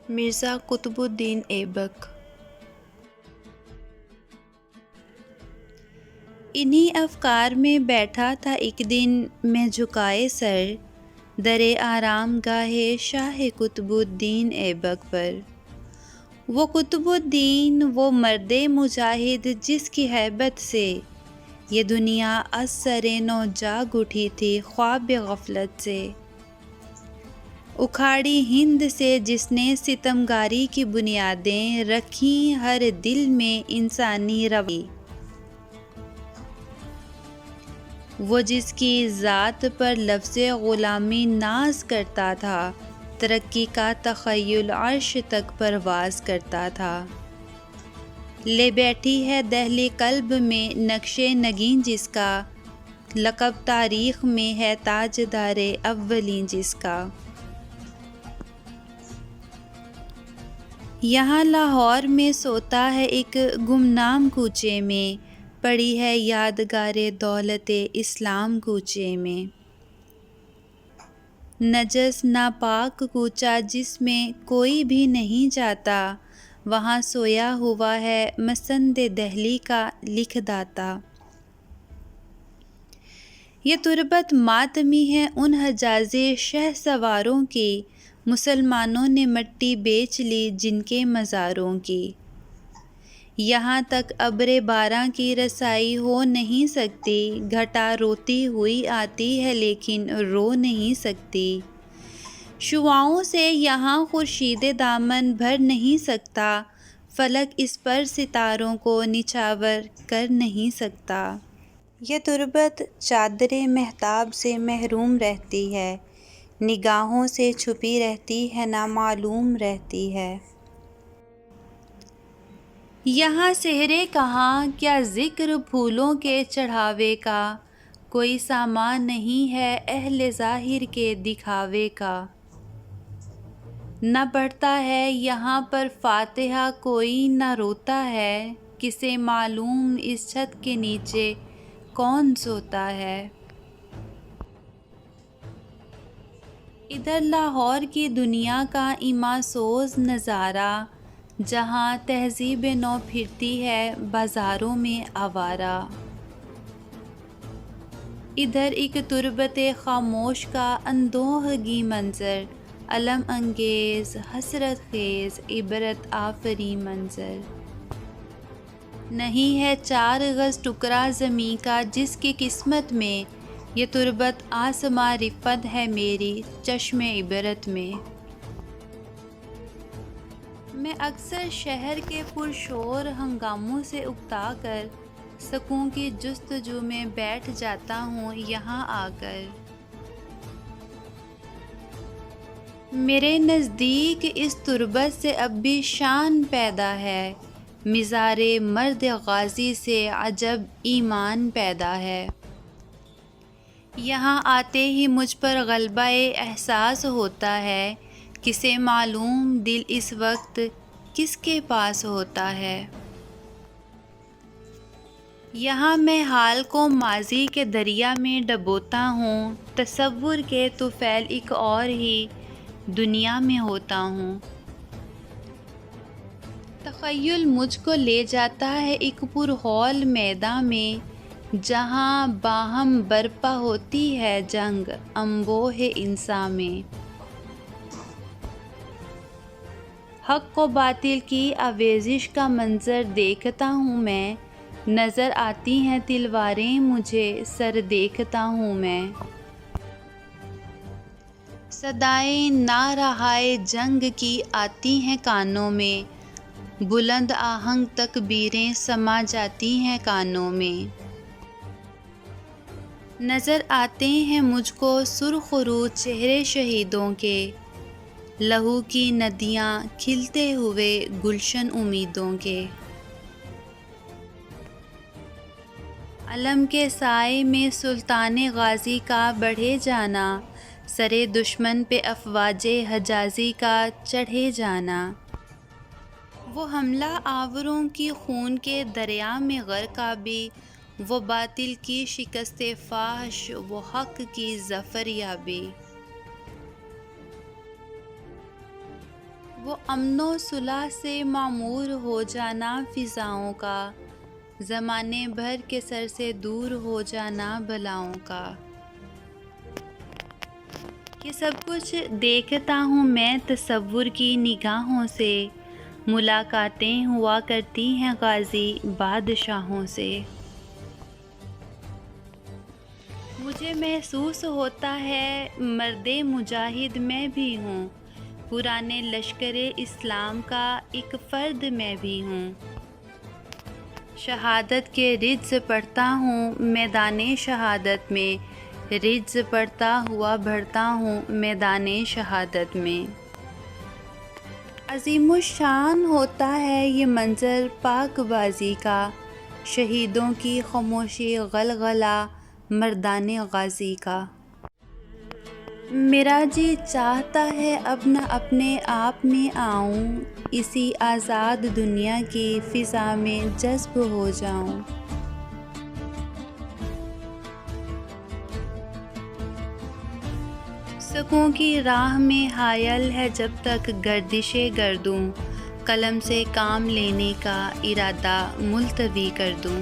مرزا قطب الدین ایبک۔ انہی افکار میں بیٹھا تھا ایک دن میں جھکائے سر، درِ آرام گاہ شاہ قطب الدین ایبک پر۔ وہ قطب الدین، وہ مرد مجاہد جس کی ہیبت سے یہ دنیا از سرِ نو جاگ اٹھی تھی خواب غفلت سے۔ اکھاڑی ہند سے جس نے ستمگاری کی بنیادیں رکھیں ہر دل میں انسانی روی، وہ جس کی ذات پر لفظ غلامی ناز کرتا تھا، ترقی کا تخیل عرش تک پرواز کرتا تھا۔ لے بیٹھی ہے دہلِ قلب میں نقشِ نگیں جس کا، لقب تاریخ میں ہے تاجدارِ اولیں جس کا۔ یہاں لاہور میں سوتا ہے ایک گمنام کوچے میں، پڑی ہے یادگارِ دولتِ اسلام کوچے میں۔ نجس ناپاک کوچہ جس میں کوئی بھی نہیں جاتا، وہاں سویا ہوا ہے مسند دہلی کا لکھ داتا۔ یہ تربت ماتمی ہے ان حجازی شہسواروں کی، مسلمانوں نے مٹی بیچ لی جن کے مزاروں کی۔ یہاں تک ابرِ باراں کی رسائی ہو نہیں سکتی، گھٹا روتی ہوئی آتی ہے لیکن رو نہیں سکتی۔ شعاعوں سے یہاں خورشید دامن بھر نہیں سکتا، فلک اس پر ستاروں کو نچھاور کر نہیں سکتا۔ یہ تربت چادرِ مہتاب سے محروم رہتی ہے، نگاہوں سے چھپی رہتی ہے، نامعلوم رہتی ہے۔ یہاں سحرِ کہاں کیا ذکر پھولوں کے چڑھاوے کا، کوئی ساماں نہیں ہے اہلِ ظاہر کے دکھاوے کا۔ نہ پڑھتا ہے یہاں پر فاتحہ کوئی، نہ روتا ہے، کسے معلوم اس چھت کے نیچے کون سوتا ہے۔ ادھر لاہور کی دنیا کا ایما سوز نظارہ، جہاں تہذیب نو پھرتی ہے بازاروں میں آوارہ۔ ادھر ایک تربت خاموش کا اندوہگی منظر، الم انگیز، حسرت خیز، عبرت آفریں منظر۔ نہیں ہے 4 گز ٹکڑا زمیں کا جس کی قسمت میں، یہ تربت آسماں رفت ہے میری چشمِ عبرت میں۔ میں اکثر شہر کے پرشور ہنگاموں سے اکتا کر، سکون کی جستجو میں بیٹھ جاتا ہوں یہاں آ کر۔ میرے نزدیک اس تربت سے اب بھی شان پیدا ہے، مزارِ مرد غازی سے عجب ایمان پیدا ہے۔ یہاں آتے ہی مجھ پر غلبۂ احساس ہوتا ہے، کسے معلوم دل اس وقت کس کے پاس ہوتا ہے۔ یہاں میں حال کو ماضی کے دریا میں ڈبوتا ہوں، تصور کے طفیل ایک اور ہی دنیا میں ہوتا ہوں۔ تخیل مجھ کو لے جاتا ہے ایک پرہول میداں میں، جہاں باہم برپا ہوتی ہے جنگ انبوہ انساں میں۔ حق و باطل کی آویزش کا منظر دیکھتا ہوں میں، نظر آتی ہیں تلواریں مجھے سر دیکھتا ہوں میں۔ صدائیں نارہائے جنگ کی آتی ہیں کانوں میں، بلند آہنگ تکبیریں سما جاتی ہیں کانوں میں۔ نظر آتے ہیں مجھ کو سرخ رو چہرے شہیدوں کے، لہو کی ندیاں کھلتے ہوئے گلشن امیدوں کے۔ علم کے سائے میں سلطان غازی کا بڑھے جانا، سرِ دشمن پہ افواج حجازی کا چڑھے جانا۔ وہ حملہ آوروں کی خون کے دریا میں غرقہ بھی، وہ باطل کی شکست فاحش، وہ حق کی ظفر یابی۔ وہ امن و صلح سے معمور ہو جانا فضاؤں کا، زمانے بھر کے سر سے دور ہو جانا بلاؤں کا۔ یہ سب کچھ دیکھتا ہوں میں تصور کی نگاہوں سے، ملاقاتیں ہوا کرتی ہیں غازی بادشاہوں سے۔ مجھے محسوس ہوتا ہے مرد مجاہد میں بھی ہوں، پرانے لشکر اسلام کا ایک فرد میں بھی ہوں۔ شہادت کے رجز پڑھتا ہوں میدان شہادت میں، رجز پڑھتا ہوا بڑھتا ہوں میدان شہادت میں۔ عظیم الشان ہوتا ہے یہ منظر پاک بازی کا، شہیدوں کی خاموشی غلغلہ مردان غازی کا۔ میرا جی چاہتا ہے اب نہ اپنے آپ میں آؤں، اسی آزاد دنیا کی فضا میں جذب ہو جاؤں۔ سکوں کی راہ میں حائل ہے جب تک گردش گردوں، قلم سے کام لینے کا ارادہ ملتوی کر دوں۔